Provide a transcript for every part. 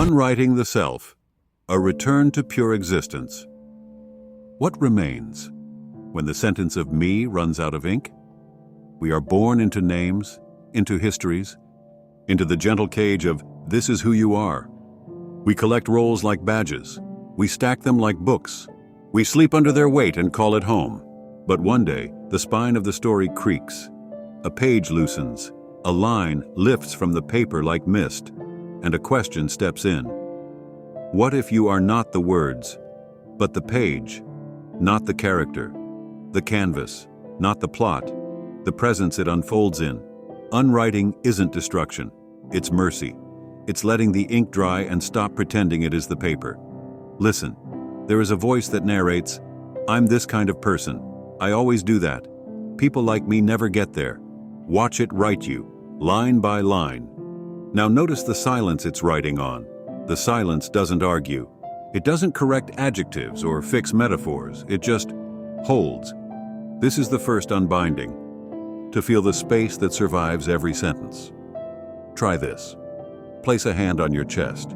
Unwriting the self, a return to pure existence. What remains when the sentence of me runs out of ink? We are born into names, into histories, into the gentle cage of this is who you are. We collect roles like badges. We stack them like books. We sleep under their weight and call it home. But one day, the spine of the story creaks. A page loosens. A line lifts from the paper like mist, and a question steps in. What if you are not the words, but the page, not the character, the canvas, not the plot, the presence it unfolds in? Unwriting isn't destruction, it's mercy. It's letting the ink dry and stop pretending it is the paper. Listen, there is a voice that narrates, I'm this kind of person. I always do that. People like me never get there. Watch it write you, line by line. Now notice the silence it's writing on. The silence doesn't argue. It doesn't correct adjectives or fix metaphors. It just holds. This is the first unbinding. To feel the space that survives every sentence. Try this. Place a hand on your chest.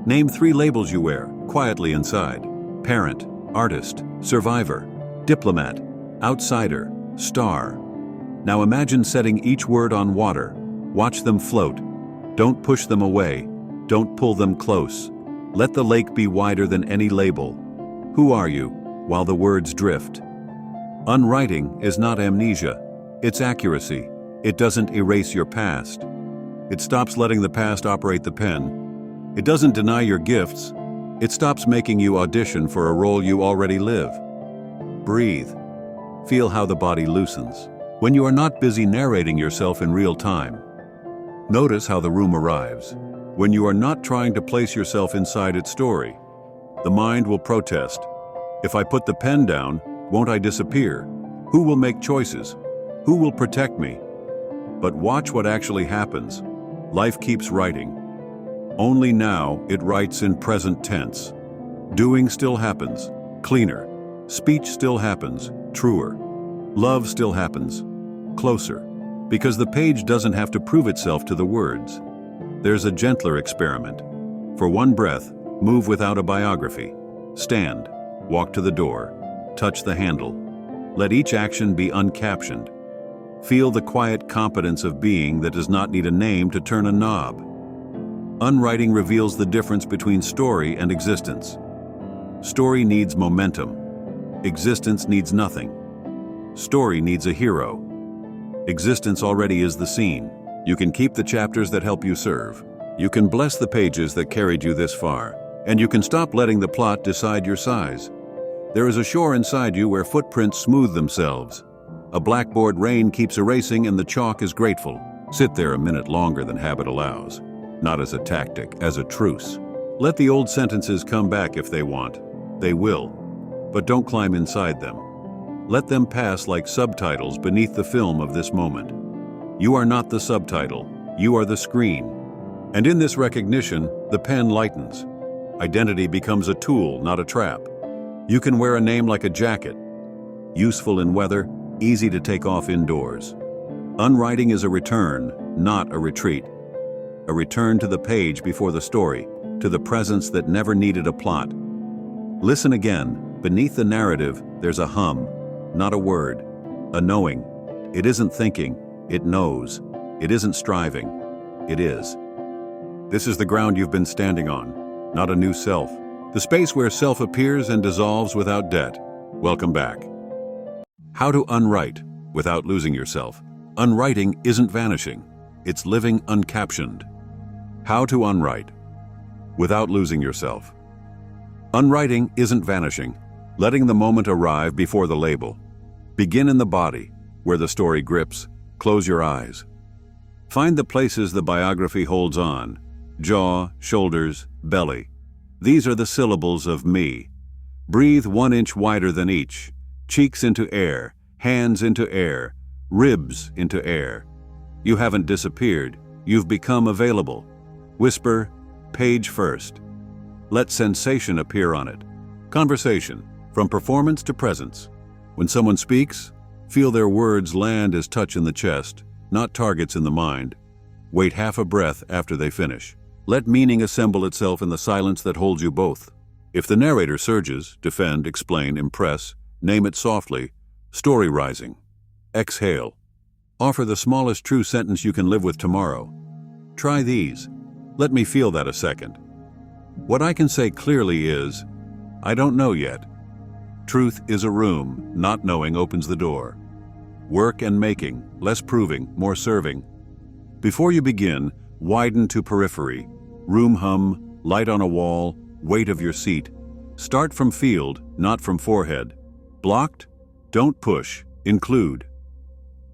Name 3 labels you wear, quietly inside. Parent, artist, survivor, diplomat, outsider, star. Now imagine setting each word on water. Watch them float. Don't push them away. Don't pull them close. Let the lake be wider than any label. Who are you, while the words drift? Unwriting is not amnesia. It's accuracy. It doesn't erase your past. It stops letting the past operate the pen. It doesn't deny your gifts. It stops making you audition for a role you already live. Breathe. Feel how the body loosens. When you are not busy narrating yourself in real time. Notice how the room arrives. When you are not trying to place yourself inside its story. The mind will protest. If I put the pen down, won't I disappear? Who will make choices? Who will protect me? But watch what actually happens. Life keeps writing. Only now it writes in present tense. Doing still happens, cleaner. Speech still happens, truer. Love still happens, closer. Because the page doesn't have to prove itself to the words. There's a gentler experiment. For one breath, move without a biography. Stand, walk to the door, touch the handle. Let each action be uncaptioned. Feel the quiet competence of being that does not need a name to turn a knob. Unwriting reveals the difference between story and existence. Story needs momentum. Existence needs nothing. Story needs a hero. Existence already is the scene. You can keep the chapters that help you serve. You can bless the pages that carried you this far. And you can stop letting the plot decide your size. There is a shore inside you where footprints smooth themselves. A blackboard rain keeps erasing and the chalk is grateful. Sit there a minute longer than habit allows. Not as a tactic, as a truce. Let the old sentences come back if they want. They will. But don't climb inside them. Let them pass like subtitles beneath the film of this moment. You are not the subtitle. You are the screen. And in this recognition, the pen lightens. Identity becomes a tool, not a trap. You can wear a name like a jacket. Useful in weather, easy to take off indoors. Unwriting is a return, not a retreat. A return to the page before the story, to the presence that never needed a plot. Listen again. Beneath the narrative, there's a hum, not a word, a knowing. It isn't thinking, it knows. It isn't striving, it is. This is the ground you've been standing on, not a new self. The space where self appears and dissolves without debt. Welcome back. How to unwrite without losing yourself. Unwriting isn't vanishing, it's living uncaptioned. How to unwrite without losing yourself. Unwriting isn't vanishing, letting the moment arrive before the label. Begin in the body, where the story grips. Close your eyes. Find the places the biography holds on. Jaw, shoulders, belly. These are the syllables of me. Breathe 1 inch wider than each. Cheeks into air, hands into air, ribs into air. You haven't disappeared. You've become available. Whisper, page first. Let sensation appear on it. Conversation, from performance to presence. When someone speaks, feel their words land as touch in the chest, not targets in the mind. Wait half a breath after they finish. Let meaning assemble itself in the silence that holds you both. If the narrator surges, defend, explain, impress, name it softly, story rising. Exhale. Offer the smallest true sentence you can live with tomorrow. Try these. Let me feel that a second. What I can say clearly is, I don't know yet. Truth is a room, not knowing opens the door. Work and making, less proving, more serving. Before you begin, widen to periphery. Room hum, light on a wall, weight of your seat. Start from field, not from forehead. Blocked? Don't push, include.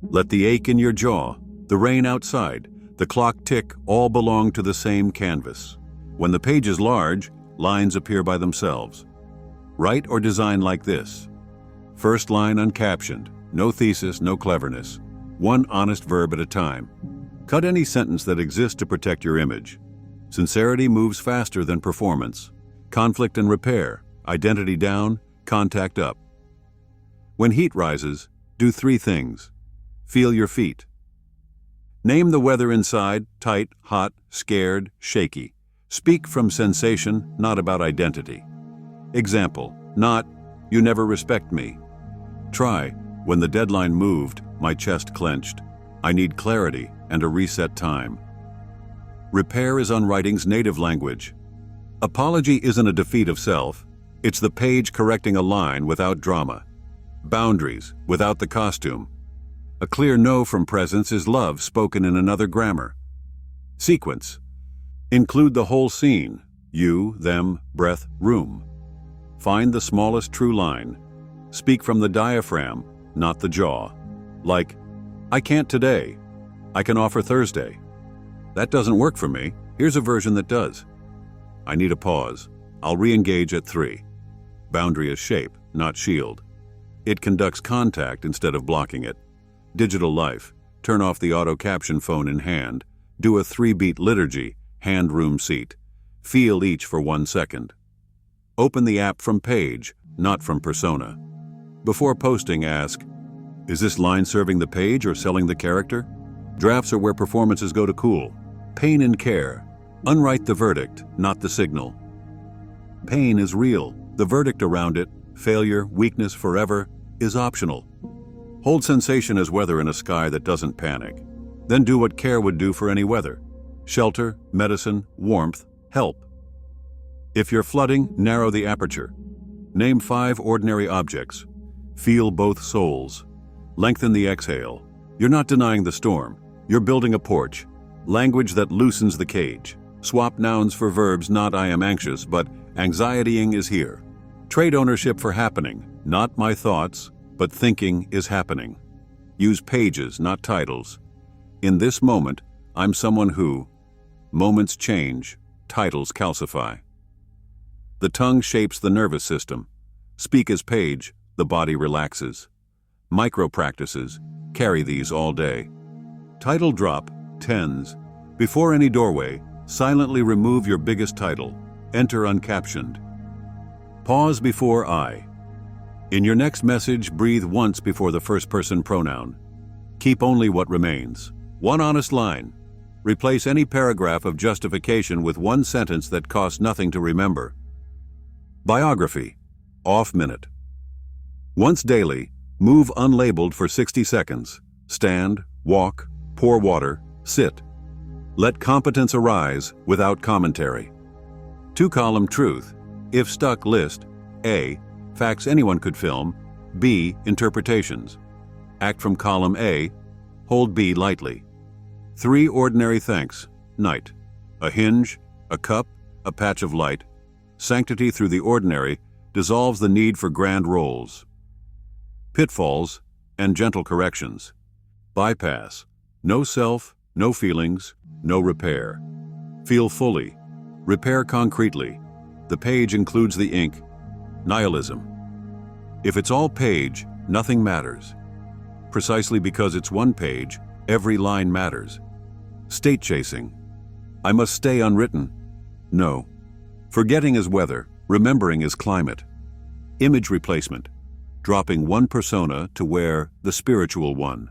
Let the ache in your jaw, the rain outside, the clock tick all belong to the same canvas. When the page is large, lines appear by themselves. Write or design like this. First line uncaptioned, no thesis, no cleverness. One honest verb at a time. Cut any sentence that exists to protect your image. Sincerity moves faster than performance. Conflict and repair, identity down, contact up. When heat rises, do 3 things. Feel your feet. Name the weather inside, tight, hot, scared, shaky. Speak from sensation, not about identity. Example, not, you never respect me. Try, when the deadline moved, my chest clenched. I need clarity and a reset time. Repair is unwriting's native language. Apology isn't a defeat of self. It's the page correcting a line without drama. Boundaries, without the costume. A clear no from presence is love spoken in another grammar. Sequence. Include the whole scene, you, them, breath, room. Find the smallest true line. Speak from the diaphragm, not the jaw. Like, I can't today. I can offer Thursday. That doesn't work for me. Here's a version that does. I need a pause. I'll re-engage at 3. Boundary is shape, not shield. It conducts contact instead of blocking it. Digital life. Turn off the auto-caption phone in hand. Do a 3-beat liturgy, hand room seat. Feel each for 1 second. Open the app from page, not from persona. Before posting, ask, is this line serving the page or selling the character? Drafts are where performances go to cool. Pain and care. Unwrite the verdict, not the signal. Pain is real. The verdict around it, failure, weakness, forever, is optional. Hold sensation as weather in a sky that doesn't panic. Then do what care would do for any weather. Shelter, medicine, warmth, help. If you're flooding, narrow the aperture. Name 5 ordinary objects. Feel both souls. Lengthen the exhale. You're not denying the storm. You're building a porch. Language that loosens the cage. Swap nouns for verbs, not I am anxious, but anxietying is here. Trade ownership for happening, not my thoughts, but thinking is happening. Use pages, not titles. In this moment, I'm someone who. Moments change, titles calcify. The tongue shapes the nervous system. Speak as page, the body relaxes. Micro practices, carry these all day. Title drop, tens. Before any doorway, silently remove your biggest title. Enter uncaptioned. Pause before I. In your next message, breathe once before the first-person pronoun. Keep only what remains. 1 honest line. Replace any paragraph of justification with 1 sentence that costs nothing to remember. Biography. Off minute. Once daily, move unlabeled for 60 seconds. Stand, walk, pour water, sit. Let competence arise without commentary. 2-column truth. If stuck, list A. Facts anyone could film. B. Interpretations. Act from column A. Hold B lightly. 3 ordinary thanks. Night. A hinge, a cup, a patch of light. Sanctity through the ordinary dissolves the need for grand roles. Pitfalls and gentle corrections. Bypass. No self, no feelings, no repair. Feel fully. Repair concretely. The page includes the ink. Nihilism. If it's all page, nothing matters. Precisely because it's 1 page, every line matters. State chasing. I must stay unwritten. No. Forgetting is weather, remembering is climate. Image replacement. Dropping 1 persona to wear the spiritual one.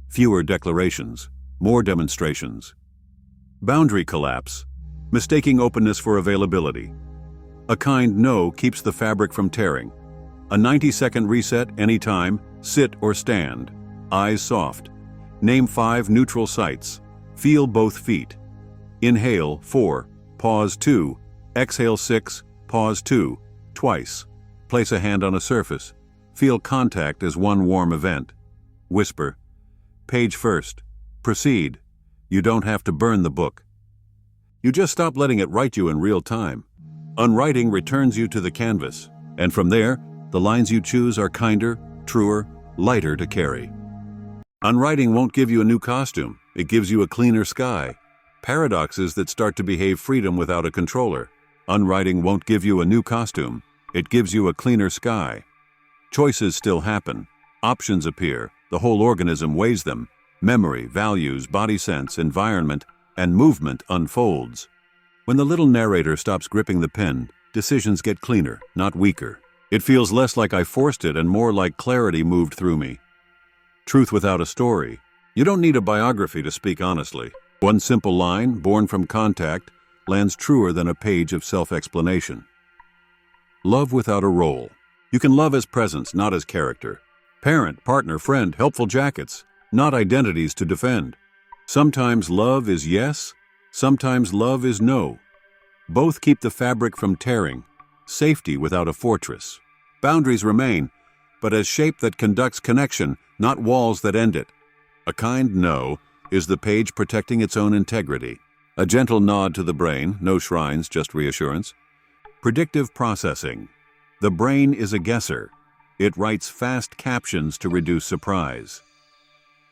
Fewer declarations, more demonstrations. Boundary collapse. Mistaking openness for availability. A kind no keeps the fabric from tearing. A 90-second reset anytime, sit or stand. Eyes soft. Name 5 neutral sites. Feel both feet. Inhale 4, pause 2, exhale 6, pause 2, twice. Place a hand on a surface. Feel contact as one warm event. Whisper. Page first. Proceed. You don't have to burn the book. You just stop letting it write you in real time. Unwriting returns you to the canvas, and from there, the lines you choose are kinder, truer, lighter to carry. Unwriting won't give you a new costume, it gives you a cleaner sky. Paradoxes that start to behave freedom without a controller. Unwriting won't give you a new costume, it gives you a cleaner sky. Choices still happen. Options appear, the whole organism weighs them. Memory, values, body sense, environment, and movement unfolds. When the little narrator stops gripping the pen, decisions get cleaner, not weaker. It feels less like I forced it and more like clarity moved through me. Truth without a story. You don't need a biography to speak honestly. One simple line, born from contact, lands truer than a page of self-explanation. Love without a role. You can love as presence, not as character. Parent, partner, friend, helpful jackets, not identities to defend. Sometimes love is yes, sometimes love is no. Both keep the fabric from tearing, safety without a fortress. Boundaries remain, but as shape that conducts connection, not walls that end it. A kind no is the page protecting its own integrity. A gentle nod to the brain, no shrines, just reassurance. Predictive processing. The brain is a guesser. It writes fast captions to reduce surprise.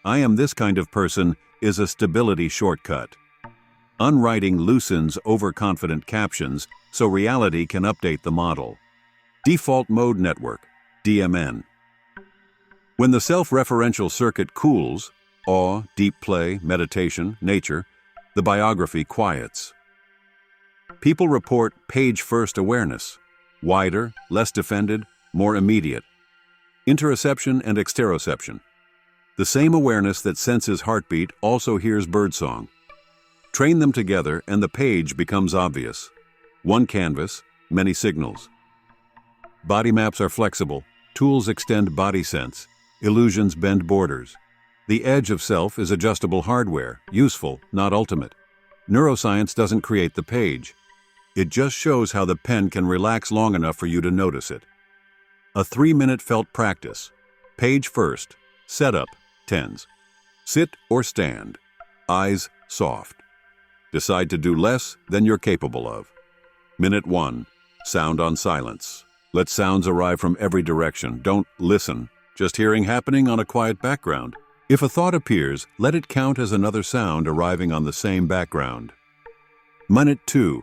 I am this kind of person is a stability shortcut. Unwriting loosens overconfident captions so reality can update the model. Default Mode Network, DMN. When the self-referential circuit cools, awe, deep play, meditation, nature, the biography quiets. People report page-first awareness, wider, less defended, more immediate. Interoception and exteroception. The same awareness that senses heartbeat also hears birdsong. Train them together and the page becomes obvious. One canvas, many signals. Body maps are flexible. Tools extend body sense. Illusions bend borders. The edge of self is adjustable hardware, useful, not ultimate. Neuroscience doesn't create the page. It just shows how the pen can relax long enough for you to notice it. A 3-minute felt practice. Page first. Setup. Tens. Sit or stand. Eyes soft. Decide to do less than you're capable of. Minute 1. Sound on silence. Let sounds arrive from every direction. Don't listen. Just hearing happening on a quiet background. If a thought appears, let it count as another sound arriving on the same background. Minute 2.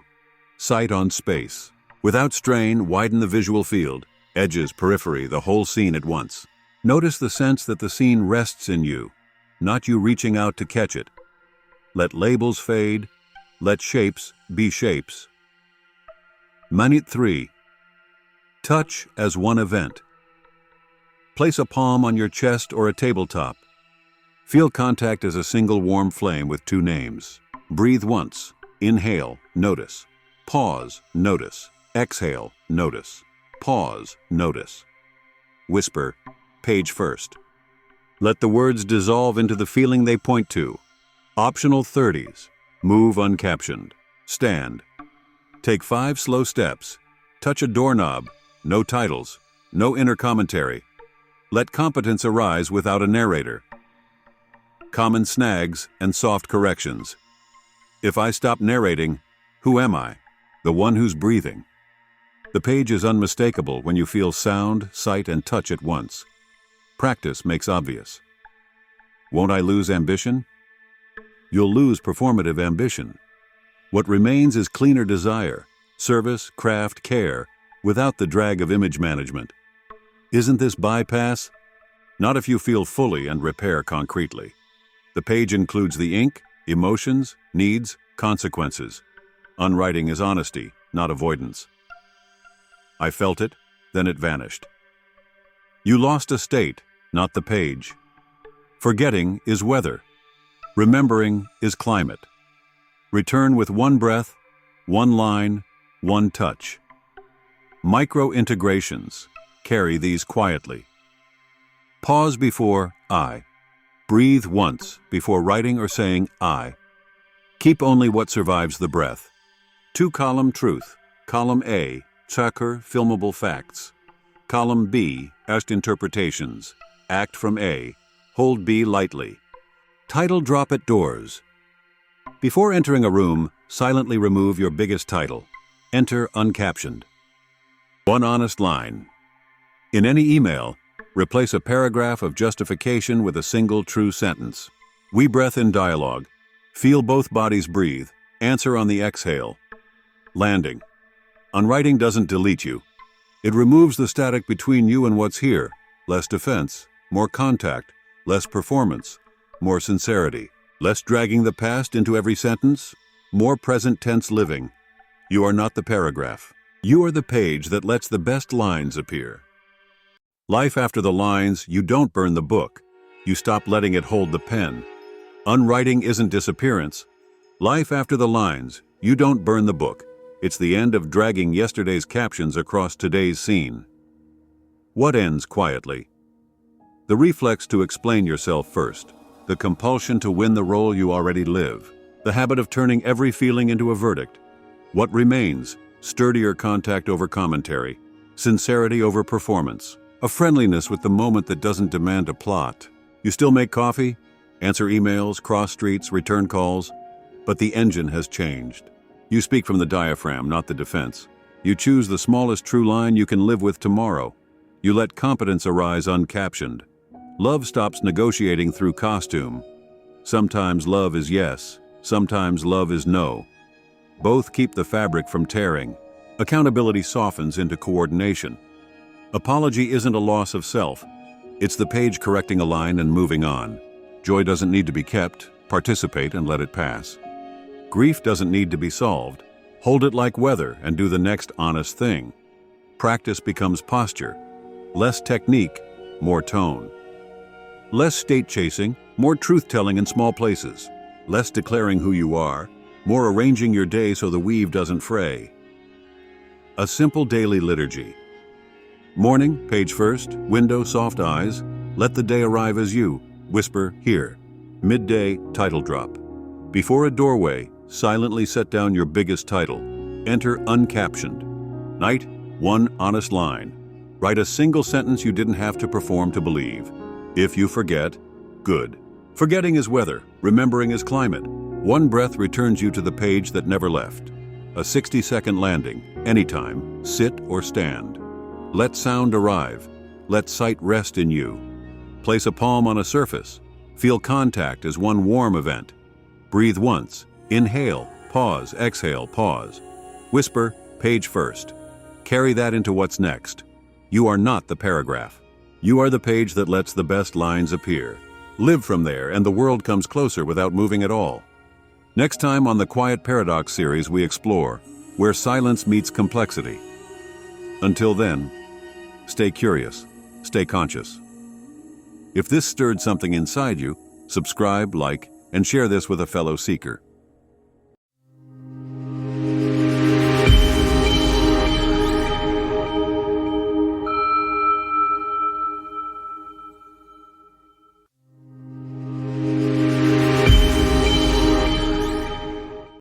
Sight on space. Without strain, widen the visual field. Edges, periphery, the whole scene at once. Notice the sense that the scene rests in you, not you reaching out to catch it. Let labels fade. Let shapes be shapes. Minute 3. Touch as one event. Place a palm on your chest or a tabletop. Feel contact as a single warm flame with 2 names. Breathe once. Inhale, notice. Pause, notice. Exhale, notice. Pause, notice. Whisper, page first. Let the words dissolve into the feeling they point to. Optional 30s. Move uncaptioned. Stand. Take 5 slow steps. Touch a doorknob. No titles. No inner commentary. Let competence arise without a narrator. Common snags and soft corrections. If I stop narrating, who am I? The one who's breathing. The page is unmistakable when you feel sound, sight, and touch at once. Practice makes obvious. Won't I lose ambition? You'll lose performative ambition. What remains is cleaner desire, service, craft, care, without the drag of image management. Isn't this bypass? Not if you feel fully and repair concretely. The page includes the ink, emotions, needs, consequences. Unwriting is honesty, not avoidance. I felt it, then it vanished. You lost a state, not the page. Forgetting is weather. Remembering is climate. Return with one breath, One line, one touch. Micro-integrations. Carry these quietly. Pause before I. Breathe once before writing or saying I. Keep only what survives the breath. Two-column truth. Column A, Çakır, filmable facts. Column B, Erst interpretations. Act from A. Hold B lightly. Title drop at doors. Before entering a room, silently remove your biggest title. Enter uncaptioned. One honest line. In any email, replace a paragraph of justification with a single true sentence. We breath in dialogue. Feel both bodies breathe. Answer on the exhale. Landing. Unwriting doesn't delete you. It removes the static between you and what's here. Less defense, more contact, less performance, more sincerity. Less dragging the past into every sentence, more present tense living. You are not the paragraph. You are the page that lets the best lines appear. Life after the lines, you don't burn the book. You stop letting it hold the pen. Unwriting isn't disappearance. Life after the lines, you don't burn the book. It's the end of dragging yesterday's captions across today's scene. What ends quietly? The reflex to explain yourself first. The compulsion to win the role you already live. The habit of turning every feeling into a verdict. What remains? Sturdier contact over commentary. Sincerity over performance. A friendliness with the moment that doesn't demand a plot. You still make coffee? Answer emails, cross streets, return calls? But the engine has changed. You speak from the diaphragm, not the defense. You choose the smallest true line you can live with tomorrow. You let competence arise uncaptioned. Love stops negotiating through costume. Sometimes love is yes, sometimes love is no. Both keep the fabric from tearing. Accountability softens into coordination. Apology isn't a loss of self. It's the page correcting a line and moving on. Joy doesn't need to be kept. Participate and let it pass. Grief doesn't need to be solved. Hold it like weather and do the next honest thing. Practice becomes posture. Less technique, more tone. Less state chasing, more truth-telling in small places. Less declaring who you are, more arranging your day so the weave doesn't fray. A simple daily liturgy. Morning, page first, window, soft eyes. Let the day arrive as you. Whisper, here. Midday, title drop. Before a doorway, silently set down your biggest title. Enter uncaptioned. Night, one honest line. Write a single sentence you didn't have to perform to believe. If you forget, good. Forgetting is weather, remembering is climate. One breath returns you to the page that never left. A 60-second landing, anytime, sit or stand. Let sound arrive. Let sight rest in you. Place a palm on a surface. Feel contact as one warm event. Breathe once. Inhale, pause, exhale, pause. Whisper, page first. Carry that into what's next. You are not the paragraph. You are the page that lets the best lines appear. Live from there and the world comes closer without moving at all. Next time on the Quiet Paradox series we explore where silence meets complexity. Until then, stay curious, stay conscious. If this stirred something inside you, subscribe, like, and share this with a fellow seeker.